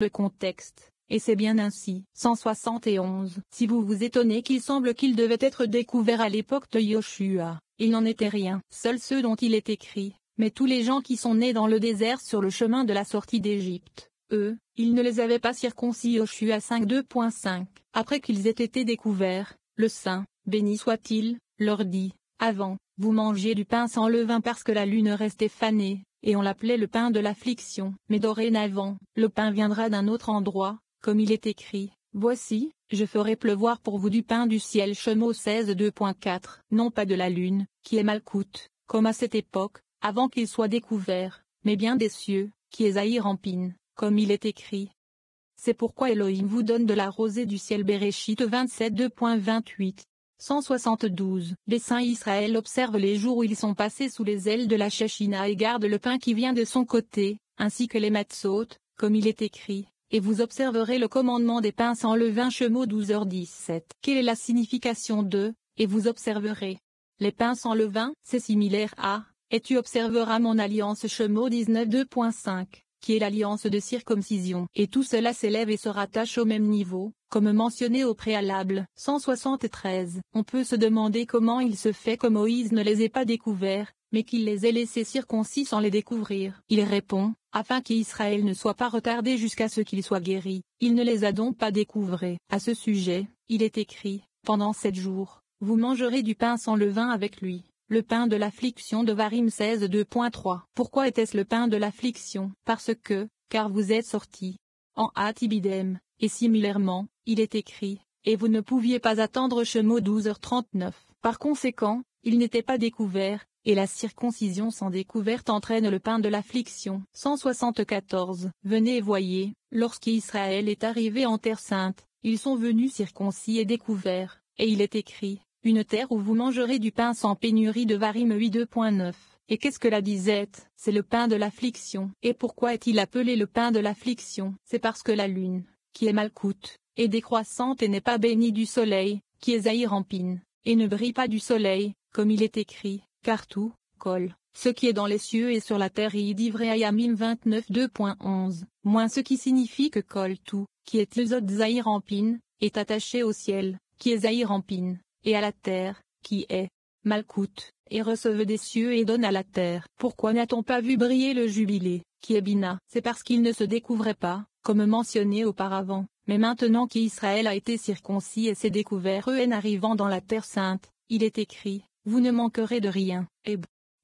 Le contexte, et c'est bien ainsi. 171. Si vous vous étonnez qu'il semble qu'il devait être découvert à l'époque de Yoshua, il n'en était rien. Seuls ceux dont il est écrit, mais tous les gens qui sont nés dans le désert sur le chemin de la sortie d'Égypte, eux, ils ne les avaient pas circoncis. Yoshua 5:2.5. Après qu'ils aient été découverts, le Saint, béni soit-il, leur dit, avant, vous mangiez du pain sans levain parce que la lune restait fanée, et on l'appelait le pain de l'affliction. Mais dorénavant, le pain viendra d'un autre endroit, comme il est écrit, voici, je ferai pleuvoir pour vous du pain du ciel. Shemot 16:2.4. Non pas de la lune, qui est Malkout, comme à cette époque, avant qu'il soit découvert, mais bien des cieux, qui est Zahir Ampin, comme il est écrit. C'est pourquoi Elohim vous donne de la rosée du ciel. Béréchit 27:2.28. 172. Les saints Israël observent les jours où ils sont passés sous les ailes de la Shechina et gardent le pain qui vient de son côté, ainsi que les matzot, comme il est écrit, et vous observerez le commandement des pains sans levain. Shemot 12h17. Quelle est la signification de, et vous observerez les pains sans levain? C'est similaire à, et tu observeras mon alliance. Shemot 19:2.5. Qui est l'alliance de circoncision. Et tout cela s'élève et se rattache au même niveau, comme mentionné au préalable. 173. On peut se demander comment il se fait que Moïse ne les ait pas découverts, mais qu'il les ait laissés circoncis sans les découvrir. Il répond, afin qu'Israël ne soit pas retardé jusqu'à ce qu'il soit guéri. Il ne les a donc pas découvrés. À ce sujet, il est écrit, pendant 7 jours, vous mangerez du pain sans levain avec lui. Le pain de l'affliction. Devarim 16:2.3. Pourquoi était-ce le pain de l'affliction? Parce que, car vous êtes sortis en Atibidem, et similairement, il est écrit, et vous ne pouviez pas attendre. Shemot 12h39. Par conséquent, il n'était pas découvert, et la circoncision sans découverte entraîne le pain de l'affliction. 174. Venez et voyez, lorsqu'Israël est arrivé en terre sainte, ils sont venus circoncis et découverts, et il est écrit, une terre où vous mangerez du pain sans pénurie. Devarim 8:2.9. Et qu'est-ce que la disette? C'est le pain de l'affliction. Et pourquoi est-il appelé le pain de l'affliction? C'est parce que la lune, qui est Malkout, est décroissante et n'est pas bénie du soleil, qui est Zahir Ampin, et ne brille pas du soleil, comme il est écrit, car tout, Kol, ce qui est dans les cieux et sur la terre. Yamim 29:2.11, moins ce qui signifie que Kol tout, qui est Tilzot Zahir Ampin, est attaché au ciel, qui est Zahir Ampin, et à la terre, qui est Malkout, et recevait des cieux et donne à la terre. Pourquoi n'a-t-on pas vu briller le jubilé, qui est Bina? C'est parce qu'il ne se découvrait pas, comme mentionné auparavant, mais maintenant qu'Israël a été circoncis et s'est découvert en arrivant dans la terre sainte, il est écrit, vous ne manquerez de rien. Et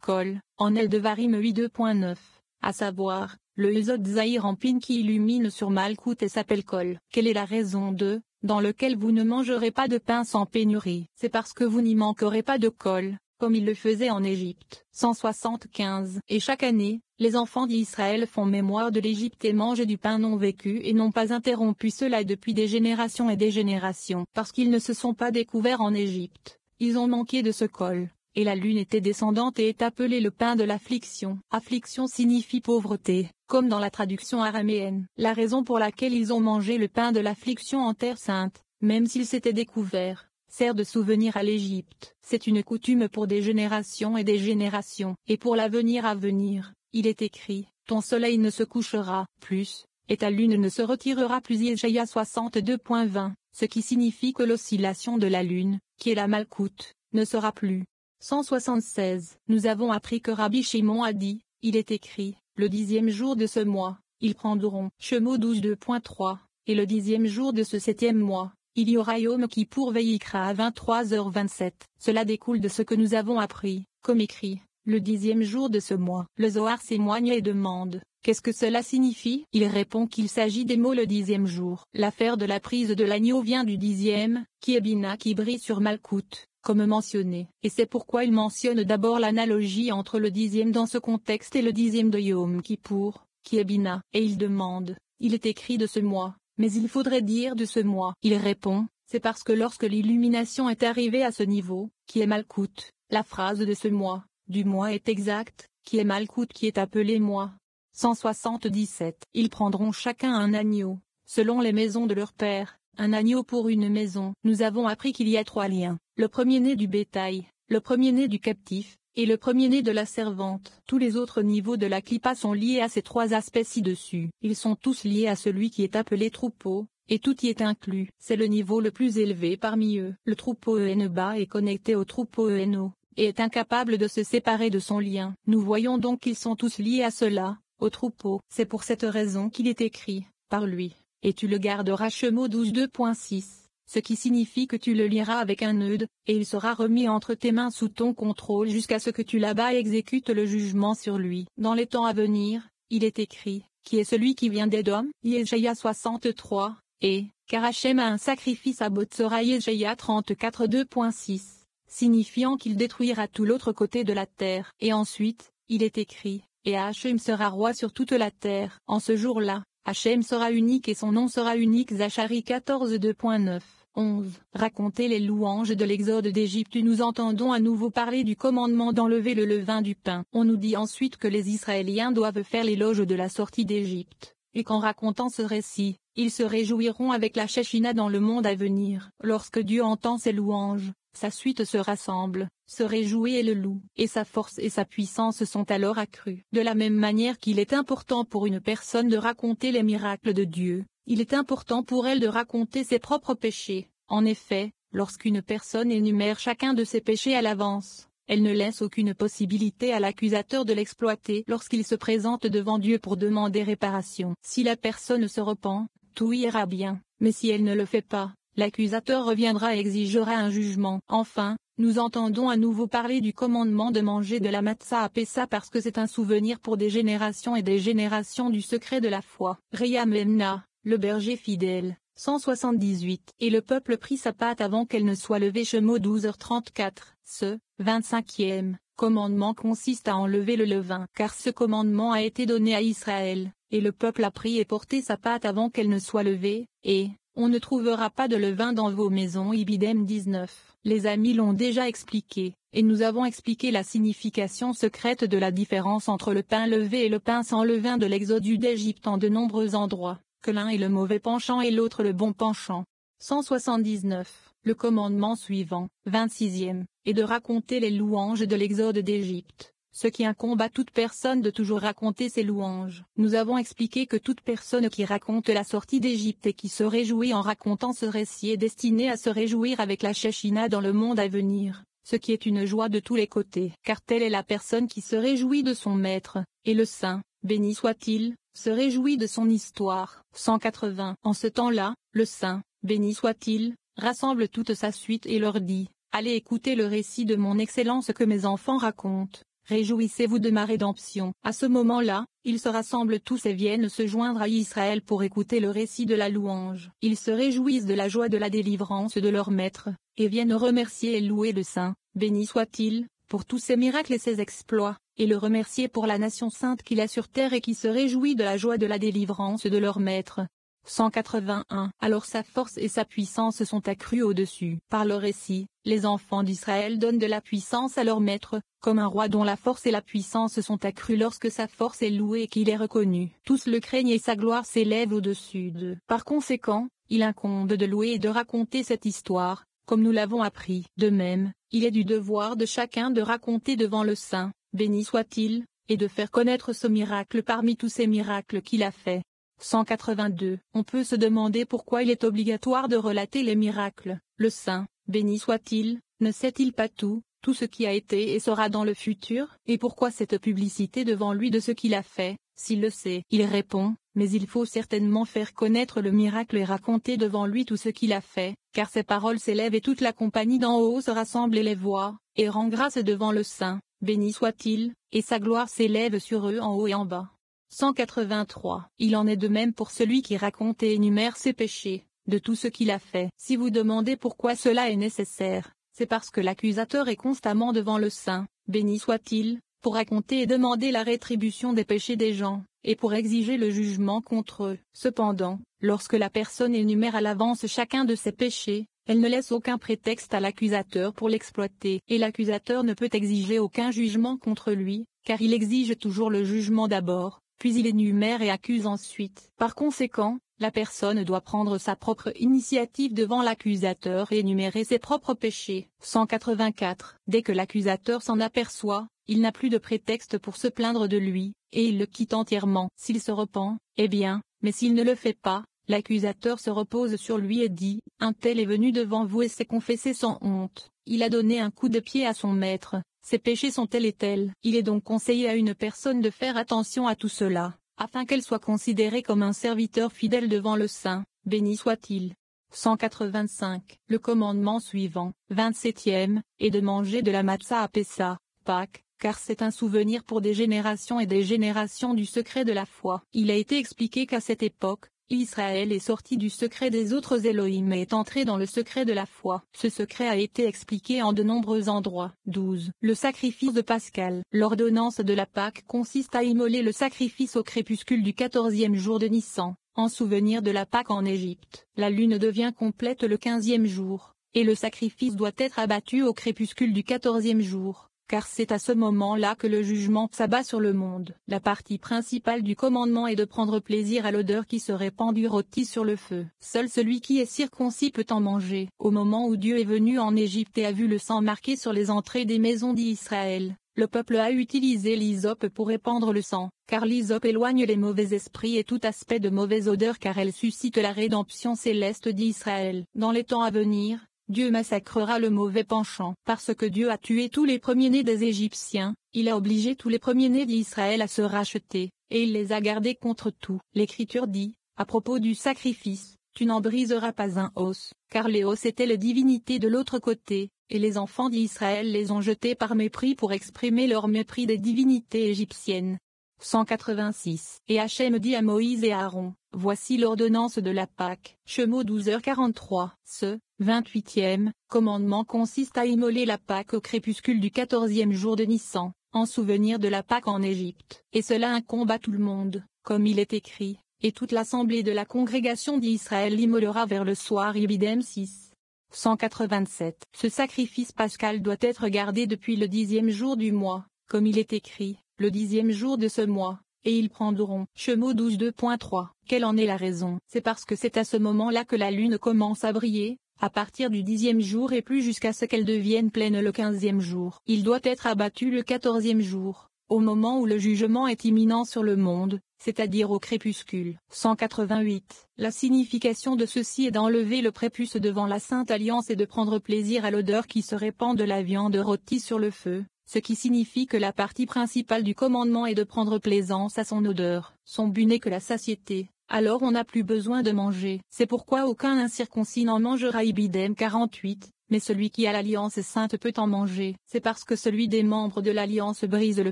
Kol, en El Devarim 8:2.9, à savoir, le Huzot Zahir Ampin qui illumine sur Malkout et s'appelle Kol. Quelle est la raison de, dans lequel vous ne mangerez pas de pain sans pénurie? C'est parce que vous n'y manquerez pas de Kol, comme il le faisait en Égypte. 175. Et chaque année, les enfants d'Israël font mémoire de l'Égypte et mangent du pain non vécu et n'ont pas interrompu cela depuis des générations et des générations. Parce qu'ils ne se sont pas découverts en Égypte, ils ont manqué de ce Kol. Et la lune était descendante et est appelée le pain de l'affliction. Affliction signifie pauvreté, comme dans la traduction araméenne. La raison pour laquelle ils ont mangé le pain de l'affliction en terre sainte, même s'ils s'étaient découverts, sert de souvenir à l'Égypte. C'est une coutume pour des générations et des générations. Et pour l'avenir à venir, il est écrit, ton soleil ne se couchera plus, et ta lune ne se retirera plus. Yeshaïa 62:20, ce qui signifie que l'oscillation de la lune, qui est la Malkout, ne sera plus. 176. Nous avons appris que Rabbi Shimon a dit, il est écrit, le 10e jour de ce mois, ils prendront. Shemot 12:2.3, et le 10e jour de ce 7e mois, il y aura Yom Kippour Veikra à 23h27. Cela découle de ce que nous avons appris, comme écrit, le 10e jour de ce mois. Le Zohar s'émoigne et demande, qu'est-ce que cela signifie? Il répond qu'il s'agit des mots le 10e jour. L'affaire de la prise de l'agneau vient du 10e, qui est Bina qui brille sur Malkout, comme mentionné. Et c'est pourquoi il mentionne d'abord l'analogie entre le 10e dans ce contexte et le 10e de Yom Kippour, qui est Bina. Et il demande, il est écrit de ce mois, mais il faudrait dire de ce mois. Il répond, c'est parce que lorsque l'illumination est arrivée à ce niveau, qui est Malkout, la phrase de ce mois, du mois est exacte, qui est Malkout qui est appelé mois. 177. Ils prendront chacun un agneau, selon les maisons de leur père, un agneau pour une maison. Nous avons appris qu'il y a 3 liens, le premier-né du bétail, le premier-né du captif, et le premier-né de la servante. Tous les autres niveaux de la clipa sont liés à ces trois aspects ci-dessus. Ils sont tous liés à celui qui est appelé troupeau, et tout y est inclus. C'est le niveau le plus élevé parmi eux. Le troupeau Eneba est connecté au troupeau Eno, et est incapable de se séparer de son lien. Nous voyons donc qu'ils sont tous liés à cela, au troupeau. C'est pour cette raison qu'il est écrit, par lui, et tu le garderas. Shemo 12:2.6. Ce qui signifie que tu le liras avec un nœud, et il sera remis entre tes mains sous ton contrôle jusqu'à ce que tu là-bas exécutes le jugement sur lui. Dans les temps à venir, il est écrit, qui est celui qui vient d'Édom, Yeshaïa 63, et, car Hachem a un sacrifice à Botsora, Yeshaïa 34:2.6, signifiant qu'il détruira tout l'autre côté de la terre. Et ensuite, il est écrit, et Hachem sera roi sur toute la terre. En ce jour-là, Hachem sera unique et son nom sera unique. Zacharie 14:2.9. 11. Raconter les louanges de l'exode d'Égypte. Nous entendons à nouveau parler du commandement d'enlever le levain du pain. On nous dit ensuite que les Israéliens doivent faire l'éloge de la sortie d'Égypte, et qu'en racontant ce récit, ils se réjouiront avec la Shekhinah dans le monde à venir. Lorsque Dieu entend ces louanges, sa suite se rassemble, se réjouit et le loue, et sa force et sa puissance sont alors accrues. De la même manière qu'il est important pour une personne de raconter les miracles de Dieu, il est important pour elle de raconter ses propres péchés. En effet, lorsqu'une personne énumère chacun de ses péchés à l'avance, elle ne laisse aucune possibilité à l'accusateur de l'exploiter lorsqu'il se présente devant Dieu pour demander réparation. Si la personne se repent, tout ira bien, mais si elle ne le fait pas, l'accusateur reviendra et exigera un jugement. Enfin, nous entendons à nouveau parler du commandement de manger de la matzah à Pessa parce que c'est un souvenir pour des générations et des générations du secret de la foi. Ria Memna, le berger fidèle, 178. Et le peuple prit sa pâte avant qu'elle ne soit levée. Shemo 12h34. Ce 25e commandement consiste à enlever le levain. Car ce commandement a été donné à Israël, et le peuple a pris et porté sa pâte avant qu'elle ne soit levée, et on ne trouvera pas de levain dans vos maisons. Ibidem 19. Les amis l'ont déjà expliqué, et nous avons expliqué la signification secrète de la différence entre le pain levé et le pain sans levain de l'exode d'Égypte en de nombreux endroits, que l'un est le mauvais penchant et l'autre le bon penchant. 179. Le commandement suivant, 26e, est de raconter les louanges de l'exode d'Égypte, ce qui incombe à toute personne de toujours raconter ses louanges. Nous avons expliqué que toute personne qui raconte la sortie d'Égypte et qui se réjouit en racontant ce récit est destinée à se réjouir avec la Shekhinah dans le monde à venir, ce qui est une joie de tous les côtés. Car telle est la personne qui se réjouit de son maître, et le saint, béni soit-il, se réjouit de son histoire. 180. En ce temps-là, le saint, béni soit-il, rassemble toute sa suite et leur dit, allez écouter le récit de mon excellence que mes enfants racontent. Réjouissez-vous de ma rédemption. À ce moment-là, ils se rassemblent tous et viennent se joindre à Israël pour écouter le récit de la louange. Ils se réjouissent de la joie de la délivrance de leur maître, et viennent remercier et louer le saint, béni soit-il, pour tous ses miracles et ses exploits, et le remercier pour la nation sainte qu'il a sur terre et qui se réjouit de la joie de la délivrance de leur maître. 181. Alors sa force et sa puissance sont accrues au-dessus. Par le récit, les enfants d'Israël donnent de la puissance à leur maître, comme un roi dont la force et la puissance sont accrues lorsque sa force est louée et qu'il est reconnu. Tous le craignent et sa gloire s'élève au-dessus d'eux. Par conséquent, il incombe de louer et de raconter cette histoire, comme nous l'avons appris. De même, il est du devoir de chacun de raconter devant le saint, béni soit-il, et de faire connaître ce miracle parmi tous ces miracles qu'il a faits. 182. On peut se demander pourquoi il est obligatoire de relater les miracles. Le saint, béni soit-il, ne sait-il pas tout ce qui a été et sera dans le futur? Et pourquoi cette publicité devant lui de ce qu'il a fait? S'il le sait, il répond, mais il faut certainement faire connaître le miracle et raconter devant lui tout ce qu'il a fait, car ses paroles s'élèvent et toute la compagnie d'en haut se rassemble et les voit, et rend grâce devant le saint, béni soit-il, et sa gloire s'élève sur eux en haut et en bas. 183. Il en est de même pour celui qui raconte et énumère ses péchés, de tout ce qu'il a fait. Si vous demandez pourquoi cela est nécessaire, c'est parce que l'accusateur est constamment devant le saint, béni soit-il, pour raconter et demander la rétribution des péchés des gens, et pour exiger le jugement contre eux. Cependant, lorsque la personne énumère à l'avance chacun de ses péchés, elle ne laisse aucun prétexte à l'accusateur pour l'exploiter, et l'accusateur ne peut exiger aucun jugement contre lui, car il exige toujours le jugement d'abord, puis il énumère et accuse ensuite. Par conséquent, la personne doit prendre sa propre initiative devant l'accusateur et énumérer ses propres péchés. 184. Dès que l'accusateur s'en aperçoit, il n'a plus de prétexte pour se plaindre de lui, et il le quitte entièrement. S'il se repent, eh bien, mais s'il ne le fait pas, l'accusateur se repose sur lui et dit, « Un tel est venu devant vous et s'est confessé sans honte. Il a donné un coup de pied à son maître. Ses péchés sont tels et tels. » Il est donc conseillé à une personne de faire attention à tout cela, afin qu'elle soit considérée comme un serviteur fidèle devant le Saint, béni soit-il. 185. Le commandement suivant, 27e, est de manger de la matzah à Pessa, Pâques, car c'est un souvenir pour des générations et des générations du secret de la foi. Il a été expliqué qu'à cette époque, Israël est sorti du secret des autres Elohim et est entré dans le secret de la foi. Ce secret a été expliqué en de nombreux endroits. 12. Le sacrifice de Pascal. L'ordonnance de la Pâque consiste à immoler le sacrifice au crépuscule du 14e jour de Nissan, en souvenir de la Pâque en Égypte. La lune devient complète le 15e jour, et le sacrifice doit être abattu au crépuscule du 14e jour, car c'est à ce moment-là que le jugement s'abat sur le monde. La partie principale du commandement est de prendre plaisir à l'odeur qui se répand du rôti sur le feu. Seul celui qui est circoncis peut en manger. Au moment où Dieu est venu en Égypte et a vu le sang marqué sur les entrées des maisons d'Israël, le peuple a utilisé l'hysope pour répandre le sang, car l'hysope éloigne les mauvais esprits et tout aspect de mauvaise odeur car elle suscite la rédemption céleste d'Israël. Dans les temps à venir, Dieu massacrera le mauvais penchant. Parce que Dieu a tué tous les premiers-nés des Égyptiens, il a obligé tous les premiers-nés d'Israël à se racheter, et il les a gardés contre tout. L'Écriture dit, à propos du sacrifice, tu n'en briseras pas un os, car les os étaient les divinités de l'autre côté, et les enfants d'Israël les ont jetés par mépris pour exprimer leur mépris des divinités égyptiennes. 186. Et Hachem dit à Moïse et à Aaron, voici l'ordonnance de la Pâque. Shemot 12h43. Ce 28e commandement consiste à immoler la Pâque au crépuscule du 14e jour de Nissan, en souvenir de la Pâque en Égypte. Et cela incombe à tout le monde, comme il est écrit, et toute l'assemblée de la congrégation d'Israël l'immolera vers le soir. Ibidem 6. 187. Ce sacrifice pascal doit être gardé depuis le 10e jour du mois, comme il est écrit, le 10e jour de ce mois, et ils prendront. Shemot 12:2.3. Quelle en est la raison? C'est parce que c'est à ce moment-là que la lune commence à briller, à partir du 10e jour et plus jusqu'à ce qu'elle devienne pleine le 15e jour. Il doit être abattu le 14e jour, au moment où le jugement est imminent sur le monde, c'est-à-dire au crépuscule. 188. La signification de ceci est d'enlever le prépuce devant la Sainte Alliance et de prendre plaisir à l'odeur qui se répand de la viande rôtie sur le feu, ce qui signifie que la partie principale du commandement est de prendre plaisance à son odeur. Son but n'est que la satiété, alors on n'a plus besoin de manger. C'est pourquoi aucun incirconcis n'en mangera. Ibidem 48. Mais celui qui a l'alliance sainte peut en manger. C'est parce que celui des membres de l'alliance brise le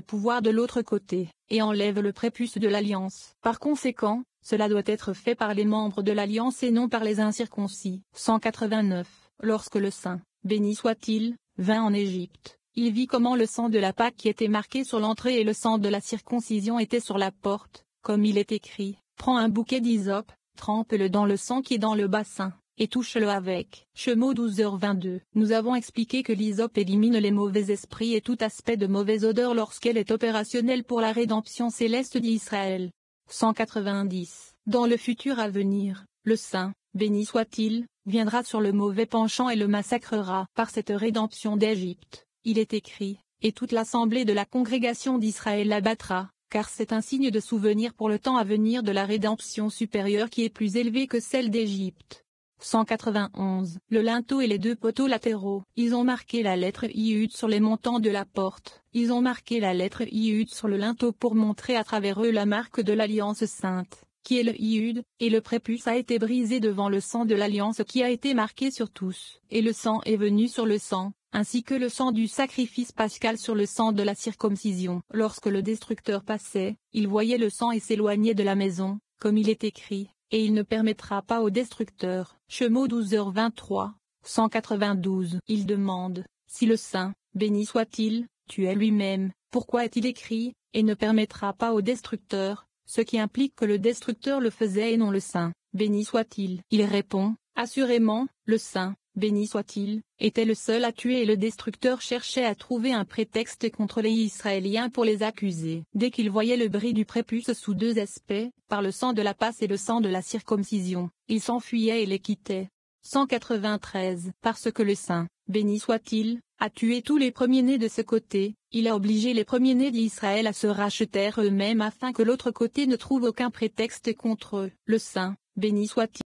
pouvoir de l'autre côté, et enlève le prépuce de l'alliance. Par conséquent, cela doit être fait par les membres de l'alliance et non par les incirconcis. 189. Lorsque le saint, béni soit-il, vint en Égypte, il vit comment le sang de la Pâque qui était marqué sur l'entrée et le sang de la circoncision était sur la porte, comme il est écrit, prends un bouquet d'hysope, trempe-le dans le sang qui est dans le bassin, et touche-le avec. Shemot 12h22. Nous avons expliqué que l'hysope élimine les mauvais esprits et tout aspect de mauvaise odeur lorsqu'elle est opérationnelle pour la rédemption céleste d'Israël. 190. Dans le futur à venir, le Saint, béni soit-il, viendra sur le mauvais penchant et le massacrera. Par cette rédemption d'Égypte, il est écrit, et toute l'assemblée de la congrégation d'Israël l'abattra, car c'est un signe de souvenir pour le temps à venir de la rédemption supérieure qui est plus élevée que celle d'Égypte. 191. Le linteau et les deux poteaux latéraux. Ils ont marqué la lettre Yud sur les montants de la porte. Ils ont marqué la lettre Yud sur le linteau pour montrer à travers eux la marque de l'Alliance sainte, qui est le Yud, et le prépuce a été brisé devant le sang de l'Alliance qui a été marqué sur tous. Et le sang est venu sur le sang, ainsi que le sang du sacrifice pascal sur le sang de la circoncision. Lorsque le destructeur passait, il voyait le sang et s'éloignait de la maison, comme il est écrit. Et il ne permettra pas au destructeur. Shemot 12h23, 192. Il demande, si le saint, béni soit-il, tuait lui-même, pourquoi est-il écrit, et ne permettra pas au destructeur, ce qui implique que le destructeur le faisait et non le saint, béni soit-il. Il répond, assurément, le saint, béni soit-il, était le seul à tuer et le destructeur cherchait à trouver un prétexte contre les Israéliens pour les accuser. Dès qu'il voyait le bris du prépuce sous deux aspects, par le sang de la Passe et le sang de la circoncision, il s'enfuyait et les quittait. 193. Parce que le Saint, béni soit-il, a tué tous les premiers-nés de ce côté, il a obligé les premiers-nés d'Israël à se racheter eux-mêmes afin que l'autre côté ne trouve aucun prétexte contre eux. Le Saint, béni soit-il.